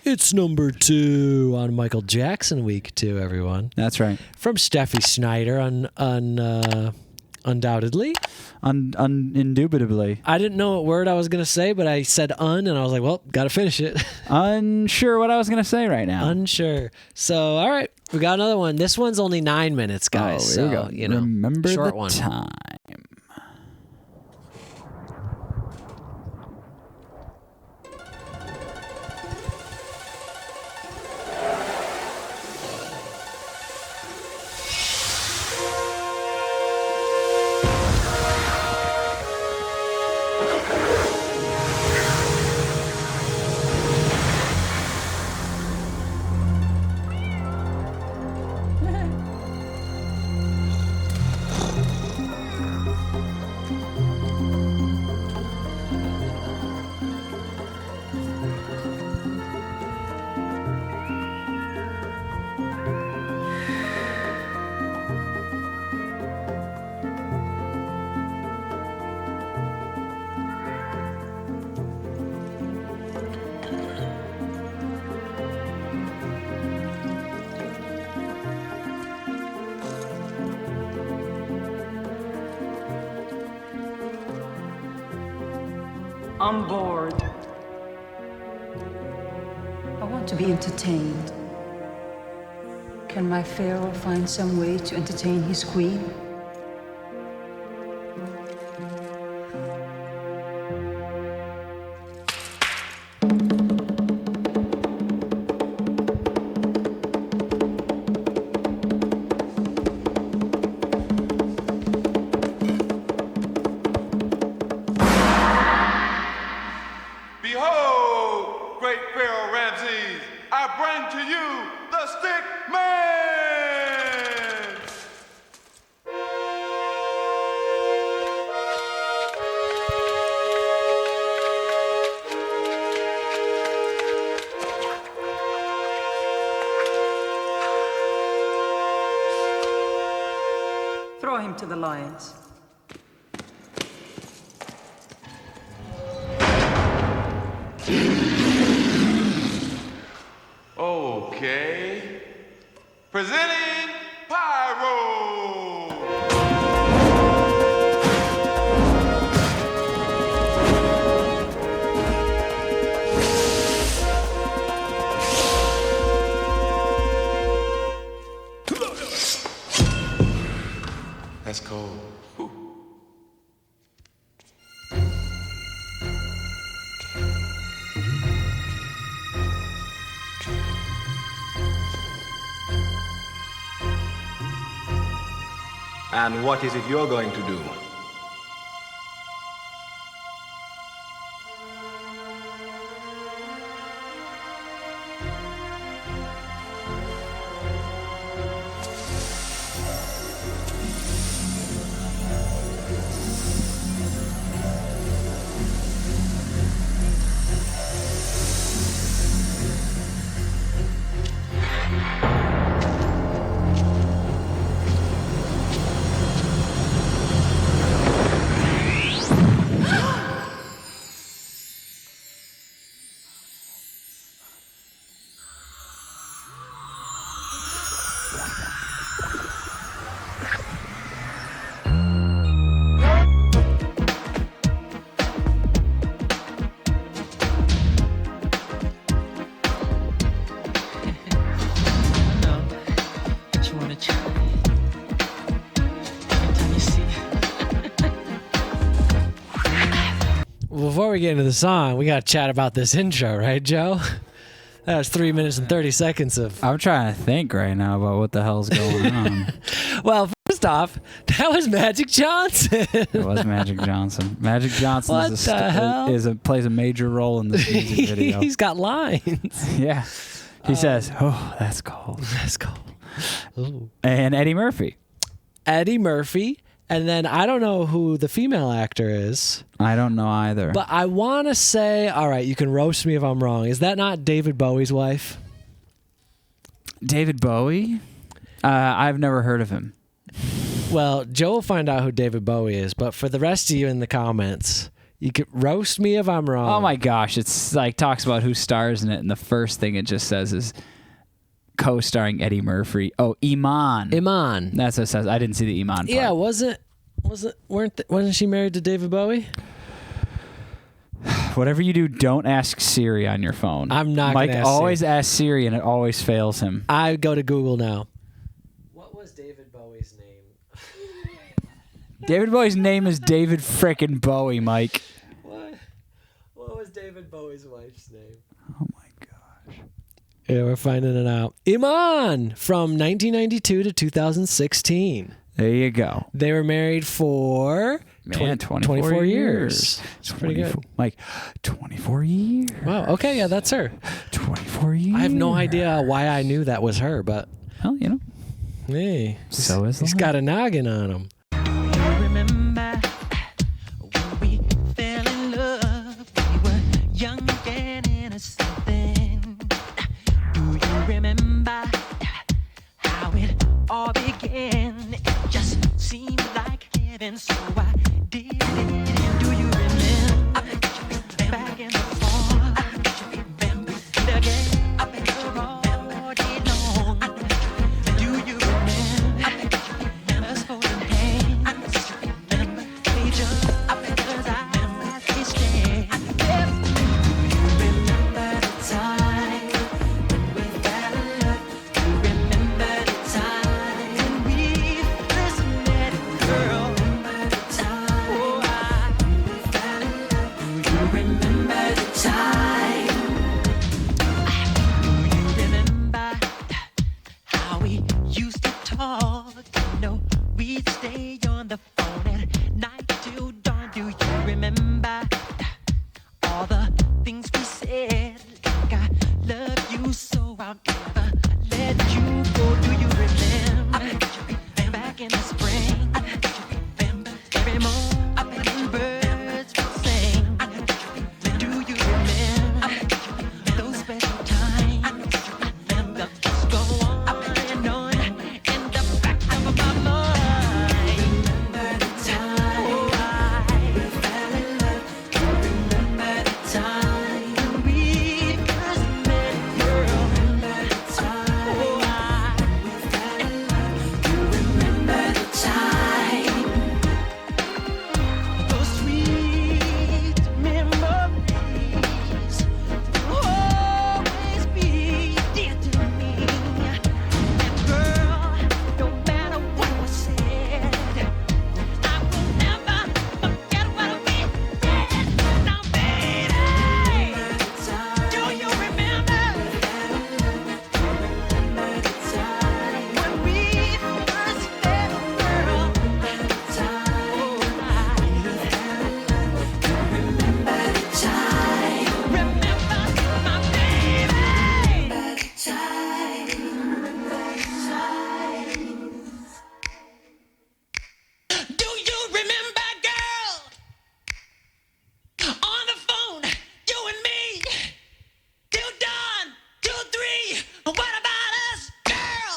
It's number 2 on Michael Jackson week 2, everyone. That's right. From Steffi Snyder, undoubtedly. Indubitably. I didn't know what word I was going to say, but I said and I was like, well, got to finish it. Unsure what I was going to say right now. Unsure. So, all right, we got another one. This one's only 9 minutes, guys. Here we so, go. you know, Remember short the one. time. I'm bored. I want to be entertained. Can my pharaoh find some way to entertain his queen? Behold, great Pharaoh Ramses, I bring to you the Stick Man! Throw him to the lions. Okay. Presenting Pyro! That's cold. Whew. And what is it you're going to do? Before we get into the song, we got to chat about this intro, right, Joe? That was 3 minutes and 30 seconds of... I'm trying to think right now about what the hell's going on. Well, first off, that was Magic Johnson. It was Magic Johnson. Magic Johnson What is the hell? plays a major role in this music video. He's got lines. Yeah. He says, "Oh, that's cold." That's cool. Ooh. And Eddie Murphy. Eddie Murphy. And then I don't know who the female actor is. I don't know either. But I want to say, all right, you can roast me if I'm wrong. Is that not David Bowie's wife? David Bowie? I've never heard of him. Well, Joe will find out who David Bowie is. But for the rest of you in the comments, You could roast me if I'm wrong. Oh my gosh, it's like talks about who stars in it, and the first thing it just says is co-starring Eddie Murphy. Oh, Iman. Iman. That's what it says. I didn't see the Iman part. Yeah, wasn't wasn't she married to David Bowie? Whatever you do, don't ask Siri on your phone. I'm not Mike gonna ask always Siri. asks Siri, and it always fails him. I go to Google now. What was David Bowie's name? David Bowie's name is David frickin' Bowie, Mike. What was David Bowie's wife's name? Oh my gosh. Yeah, we're finding it out. Iman from 1992 to 2016. There you go. They were married for Man, 24 years. It's pretty good. Mike, 24 years. Wow. Okay, yeah, that's her. 24 years. I have no idea why I knew that was her, but Well, you know. hey, So is he's life. got a noggin on him. Remember when we fell in love? We were young and innocent then. Do you remember how it all began? It just seemed like heaven, so I did it. And do you remember back in the fall? When we did again all day long? Do you remember us holding hands? Remember each other's eyes they stare. Do you remember the time when we fell in love? Do you remember the time when we first met, girl? Remember the time, when we fell in love? Do you remember the time? Do you remember how we used to talk? You know, we'd stay on the phone at night till dawn. Do you remember all the things we said? Like I love you, so I'll never let you go. Do you remember back in the spring? Every morning birds would sing. Do you remember those special times? The thoughts go on and on in the back of my mind. Remember the time we fell in love? Do you remember the time when we first met, girl? Remember the time we fell in love? Do you remember the time? Those sweet memories will always be dear to me. And girl, no matter what was said, I will never forget what we did. Now, baby, do you remember when we first met, girl? Remember the time. Remember my baby. Do you remember, girl? On the phone, you and me, till dawn, till 3. What about us, girl?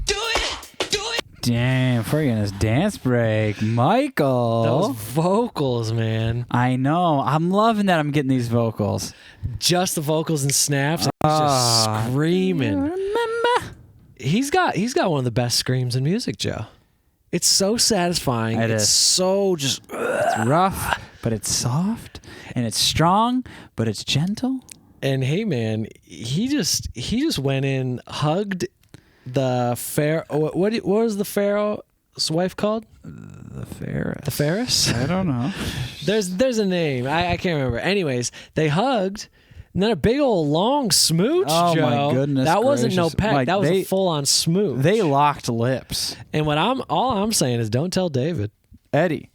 Do it. Damn, before you get this dance break, Michael. Those vocals, man. I know. I'm loving that I'm getting these vocals. Just the vocals and snaps. He's just screaming. Remember? He's got one of the best screams in music, Joe. It's so satisfying. It It's is. so just. It's rough, but it's soft, and it's strong, but it's gentle. And hey, man, he just went in, hugged the Pharaoh. What was the Pharaoh's wife called? The Ferris. The Ferris? I don't know. There's a name. I can't remember. Anyways, they hugged. And then a big old long smooch, Oh, Joe. my goodness That wasn't no gracious. peck. Like, that was they- a full on smooch. They locked lips. and all I'm saying is don't tell David. Eddie.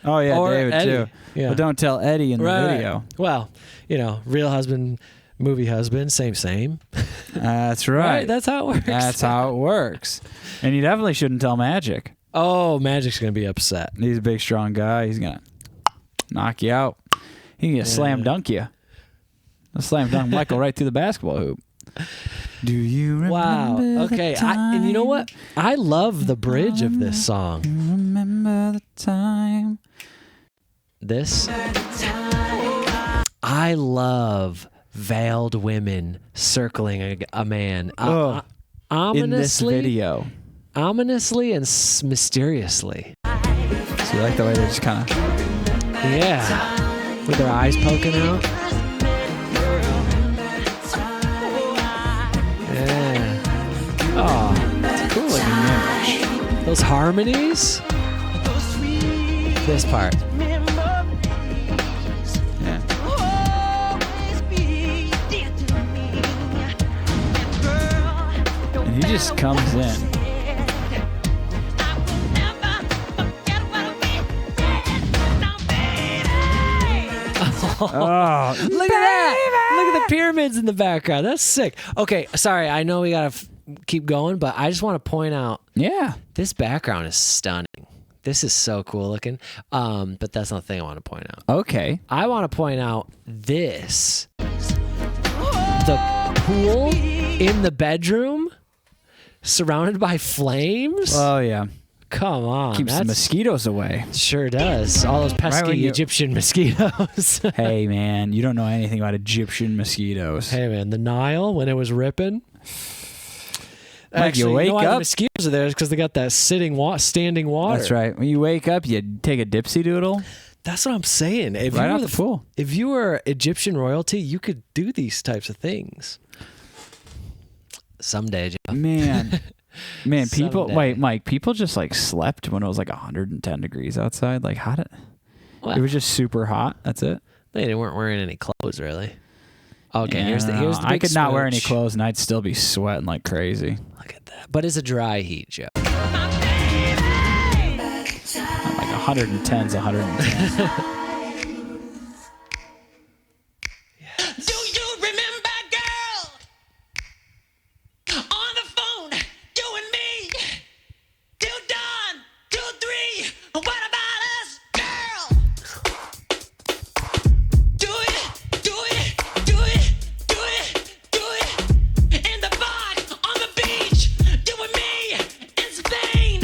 Oh yeah, Or David Eddie. too. Yeah. But don't tell Eddie in the video. Well, real husband, movie husband, same. That's right. That's how it works. That's how it works. And you definitely shouldn't tell Magic. Oh, Magic's gonna be upset. He's a big, strong guy. He's gonna knock you out. He can slam dunk you. A slam dunk Michael right through the basketball hoop. Do you remember? Wow. Okay. And you know what? I love the bridge of this song. Remember the time This. I love veiled women circling a man. In this Ominously, video. ominously and mysteriously. So you like the way they're just kind of... Yeah, with their eyes poking out. Yeah. Oh, It's cool looking image. those harmonies. This part. Yeah. And he just comes in. Oh, Look at that! Look at the pyramids in the background. That's sick. Okay, sorry. I know we gotta keep going, but I just want to point out yeah. this background is stunning. This is so cool looking. But that's not the thing I want to point out. Okay. I want to point out this. The pool in the bedroom surrounded by flames. Oh, yeah. Come on. Keeps the mosquitoes away. Sure does. All those pesky when you- Egyptian mosquitoes. Hey, man, you don't know anything about Egyptian mosquitoes. Hey, man, the Nile, when it was ripping. Mike, you Actually, wake know why the up- mosquitoes are there is because they got that standing water. That's right. When you wake up, you take a dipsy doodle That's what I'm saying. If right you out were the pool. If you were Egyptian royalty, you could do these types of things. Someday, Joe. Man. Man, people... Someday. Wait, Mike, people just, like, slept when it was, like, 110 degrees outside? Like, how did... What? It was just super hot. That's it? They weren't wearing any clothes, really. Okay, Yeah, here's the big I could not wear any smooch. clothes, and I'd still be sweating like crazy. Look at that. But it's a dry heat, Joe. Like 110's 110. Do you remember, girl? On the phone, you and me. Till dawn, till 3. What about us, girl? Do it, do it, do it, do it, do it. In the bar, on the beach, you and me in Spain.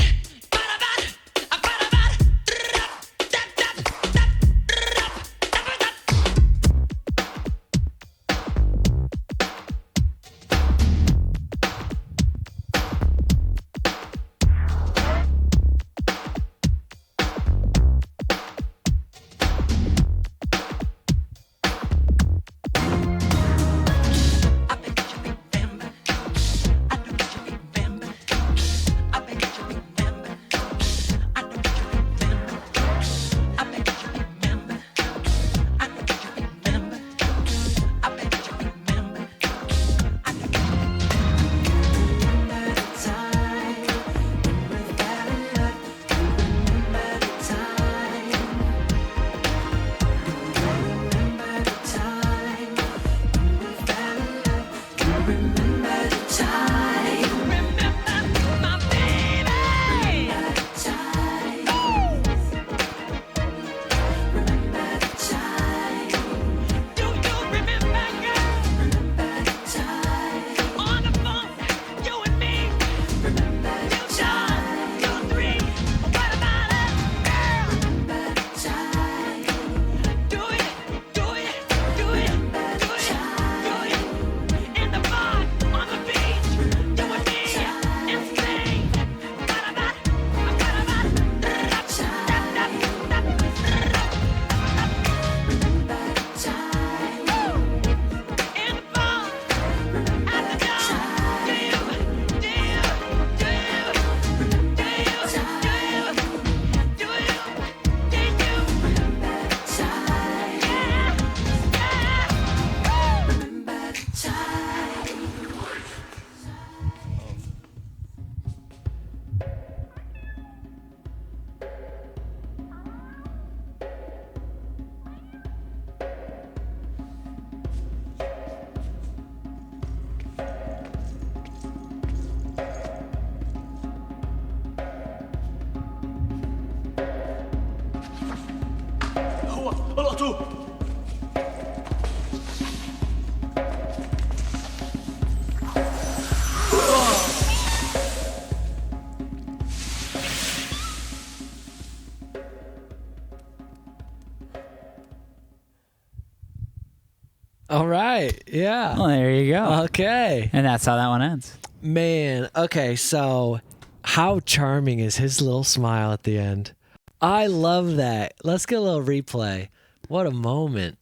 right. Yeah. Well, there you go. Okay. And that's how that one ends. Man. Okay. So, how charming is his little smile at the end? I love that. Let's get a little replay. What a moment.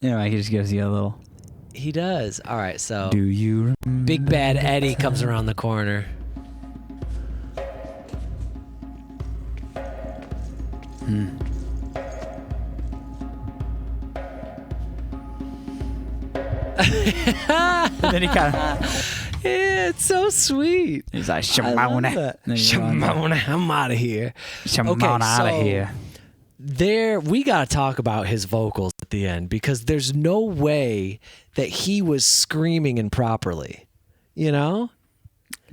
He just gives you a little. He does. All right. So, Do you remember? Big Bad Eddie comes around the corner. And then he kind of. Yeah, it's so sweet. He's like, I love Shimona. that. And then he runs out. Shimona, I'm out of here. Shimona Okay, out of so- here. There, we got to talk about his vocals at the end because there's no way that he was screaming improperly. You know,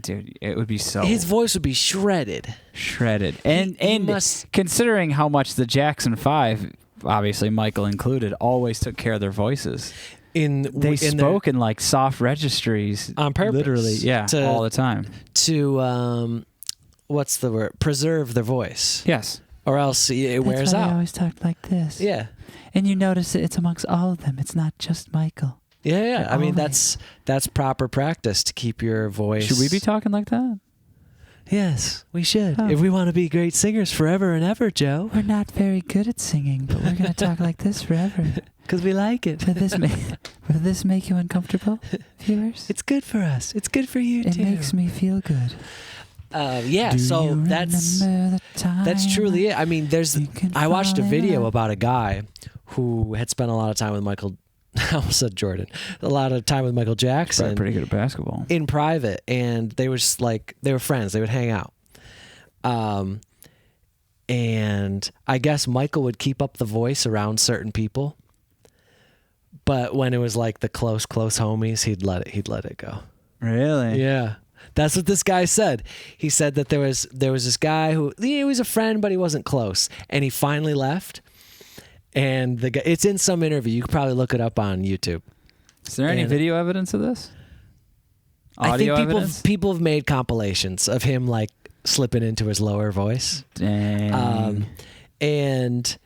Dude, it would be so his voice would be shredded. shredded. And he and must- considering how much the Jackson 5, obviously Michael included, always took care of their voices. They spoke in like soft registries On purpose, literally, yeah, to- all the time. to what's the word? Preserve their voice, Yes. or else it wears That's why out. I always talked like this. Yeah. And you notice it's amongst all of them. It's not just Michael. Yeah. I mean, Always. that's proper practice to keep your voice. Should we be talking like that? Yes, we should. Oh. If we want to be great singers forever and ever, Joe, We're not very good at singing, but we're going to talk like this forever. because we like it. Will this make you uncomfortable, viewers? It's good for us. It's good for you It too. makes me feel good. Yeah. Do So you that's remember the time truly it. I mean, you can I watched a fall in video love? about a guy who had spent a lot of time with Michael. I almost said Jordan. A lot of time with Michael Probably Jackson pretty good at basketball. in private, and they were just like they were friends. They would hang out. And I guess Michael would keep up the voice around certain people, but when it was like the close homies, he'd let it go. Really? Yeah. That's what this guy said. He said that there was this guy who he was a friend, but he wasn't close, and he finally left. And the guy, it's in some interview. You could probably look it up on YouTube. Is there any And- video evidence of this? I think Audio evidence? people have made compilations of him like slipping into his lower voice. Dang. And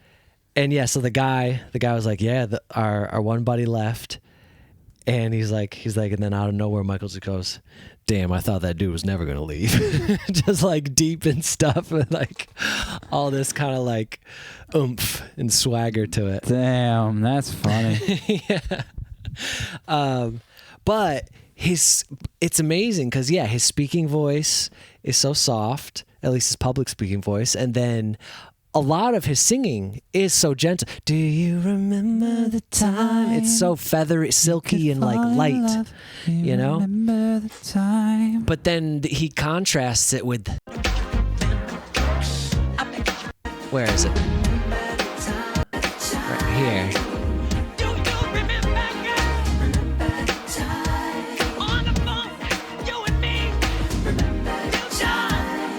yeah, so the guy was like, yeah, our one buddy left, and he's like, and then out of nowhere, Michael just goes, damn, I thought that dude was never gonna leave. Just like deep and stuff, and like all this kind of like oomph and swagger to it. Damn, that's funny. Yeah. But it's amazing because his speaking voice is so soft, at least his public speaking voice, and then a lot of his singing is so gentle. Do you remember the time? It's so feathery, silky, and like Fall in light, love. you know? Remember the time. But then he contrasts it with, where is it? Right here. Do you remember, girl? On the phone, you and me.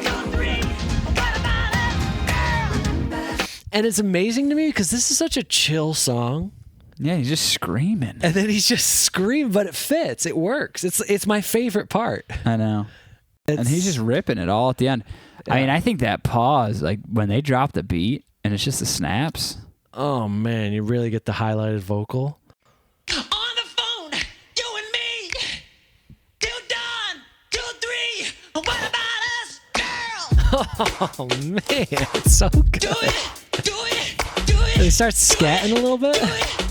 You, three. What about us, girl? And it's amazing to me because this is such a chill song. Yeah, he's just screaming. And then he's just screaming, but it fits. It works. It's my favorite part. I know. And he's just ripping it all at the end. I mean, I think that pause, like when they drop the beat and it's just the snaps. Oh man, you really get the highlighted vocal. On the phone, you and me. Till dawn, 2, 3. What about us, girl? Oh man, it's so good. Do it, do it, do it. They start scatting a little bit. Do it.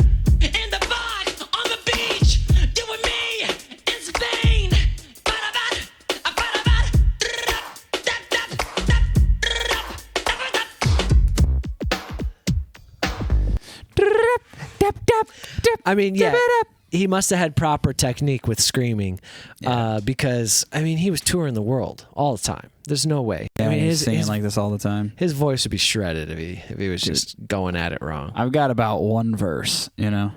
In the bar, on the beach, you and me in Spain. I mean, yeah, he must have had proper technique with screaming, because I mean, he was touring the world all the time. There's no way. Yeah, I mean, he's singing like this all the time. his voice would be shredded if he was just going at it wrong. I've got about one verse, you know.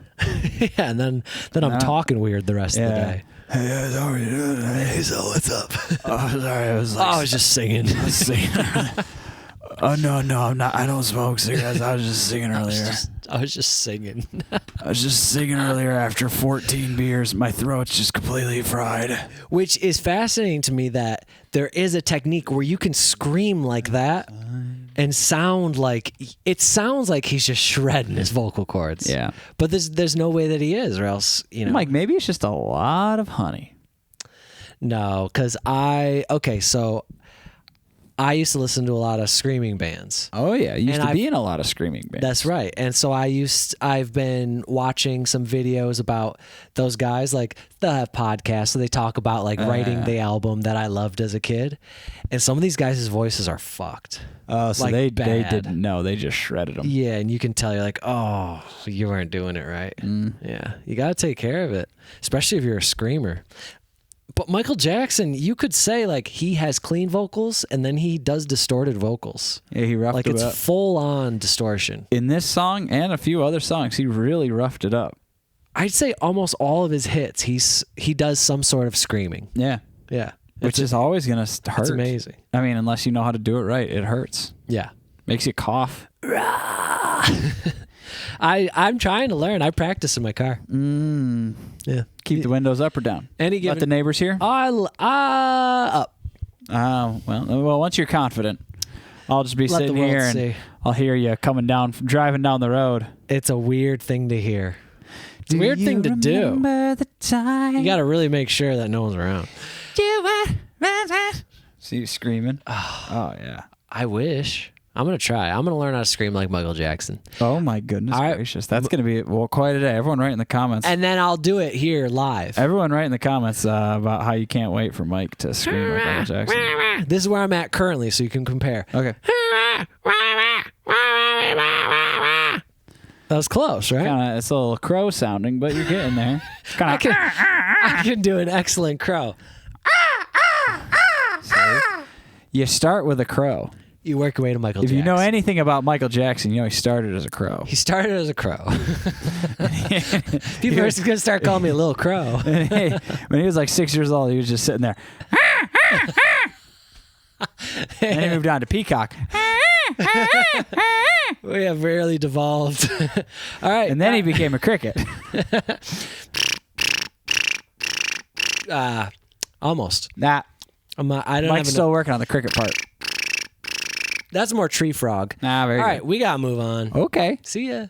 Yeah, and then I'm No. talking weird the rest of the Yeah. day. Hey guys, how are you doing today? Hey, so what's up? Oh, sorry, I was I was just singing. Oh no, I'm not. I don't smoke cigarettes. I was just singing earlier. I was just singing. I was just singing earlier after 14 beers. My throat's just completely fried. Which is fascinating to me that there is a technique where you can scream like that and sound like it sounds like he's just shredding his vocal cords. Yeah. But there's no way that he is, or else Mike, maybe it's just a lot of honey. No, because so I used to listen to a lot of screaming bands. Oh yeah, you used And to be in a lot of screaming bands. That's right. And so I've been watching some videos about those guys. Like, they'll have podcasts, so they talk about like writing the album that I loved as a kid. And some of these guys' voices are fucked. Oh, so like, they bad. didn't know. They just shredded them. Yeah, and you can tell you're like, oh, you weren't doing it right. Yeah, you got to take care of it, especially if you're a screamer. But Michael Jackson, you could say like he has clean vocals and then he does distorted vocals. Yeah, he roughed Like, it it's up. full on distortion. In this song and a few other songs, he really roughed it up. I'd say almost all of his hits, he does some sort of screaming. Yeah. Yeah, Which is always going to hurt. it's amazing. I mean, unless you know how to do it right, it hurts. Yeah. Makes you cough. I'm trying to learn. I practice in my car. Yeah. Keep the windows up or down. Any Let given the neighbors hear. up. Well, once you're confident, I'll just be Let the sitting world here and see. I'll hear you driving down the road. It's a weird thing to hear. It's a weird thing to do. Remember the time You got to really make sure that no one's around. you were See you screaming. Oh yeah. I wish. I'm going to try. I'm going to learn how to scream like Michael Jackson. Oh my goodness All right. gracious. That's going to be quite a day. Everyone write in the comments. And then I'll do it here live. Everyone write in the comments about how you can't wait for Mike to scream like Michael Jackson. This is where I'm at currently, so you can compare. Okay. That was close, right? It's a little crow sounding, but you're getting there. It's kind of I can do an excellent crow. You start with a crow. You work your way to Michael If Jackson. you know anything about Michael Jackson, you know he started as a crow. He started as a crow. People are just going to start calling me a little crow. And hey, when he was like 6 years old, he was just sitting there. And then he moved on to peacock. We have rarely devolved. All right. And then he became a cricket. Almost. Nah, I don't Mike's have still enough. working on the cricket part. That's more tree frog. Nah, very All good. right. We got to move on. Okay. See ya.